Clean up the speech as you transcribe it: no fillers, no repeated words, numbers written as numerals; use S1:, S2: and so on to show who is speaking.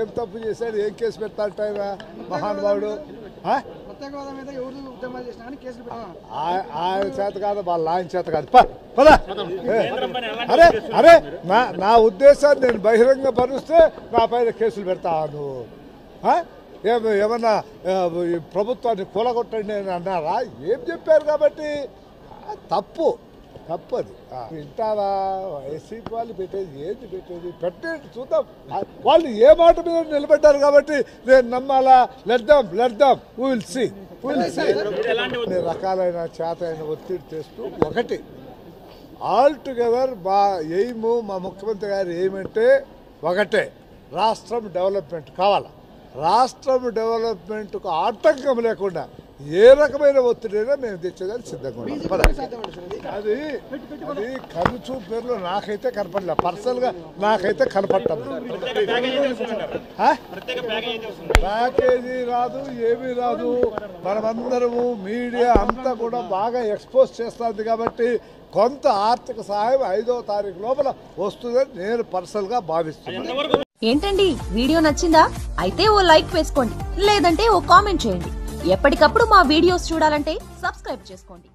S1: ఏం తప్పు చేశాడు, ఏం కేసు పెట్టాలి టైమా మహానుభావుడు? ఆయన చేత కాదు, వాళ్ళ ఆయన చేత కాదు. అరే అరే నా ఉద్దేశాన్ని నేను బహిరంగ పరుస్తే నా పైన కేసులు పెడతాను. ఏమన్నా ప్రభుత్వాన్ని కూలగొట్టండి అని అన్నారా? ఏం చెప్పారు కాబట్టి తప్పు అది. వింటారా? వైసీపీ వాళ్ళు పెట్టేది ఏంటి? పెట్టేది చూద్దాం. వాళ్ళు ఏ మాట మీద నిలబెట్టారు కాబట్టి నేను నమ్మాలా? లెడ్దాం విల్ సీ. రకాలైన చేత అయిన ఒత్తిడి చేస్తూ ఒకటి ఆల్ టుగెదర్ మా ఎయిము, మా ముఖ్యమంత్రి గారు ఏమంటే ఒకటే, రాష్ట్రం డెవలప్మెంట్ కావాలి. రాష్ట్రం డెవలప్మెంట్కు ఆటంకం లేకుండా ఏ రకమైన ఒత్తిడైనా మేము తెచ్చేదాన్ని సిద్ధంగా ఉన్నాం. అది కనుచూ పేర్లు నాకైతే కనపడలే, పర్సనల్గా నాకైతే కనపడటం. ప్యాకేజీ రాదు, ఏమీ రాదు. మనమందరము మీడియా అంతా కూడా బాగా ఎక్స్పోజ్ చేస్తుంది కాబట్టి కొంత ఆర్థిక సహాయం 5వ తారీఖు లోపల వస్తుందని నేను పర్సనల్గా భావిస్తున్నాను.
S2: ఏంటండి, వీడియో నచ్చిందా? అయితే ఓ లైక్ వేసుకోండి, లేదంటే ఓ కామెంట్ చేయండి. ఎప్పటికప్పుడు మా వీడియోస్ చూడాలంటే సబ్స్క్రైబ్ చేసుకోండి.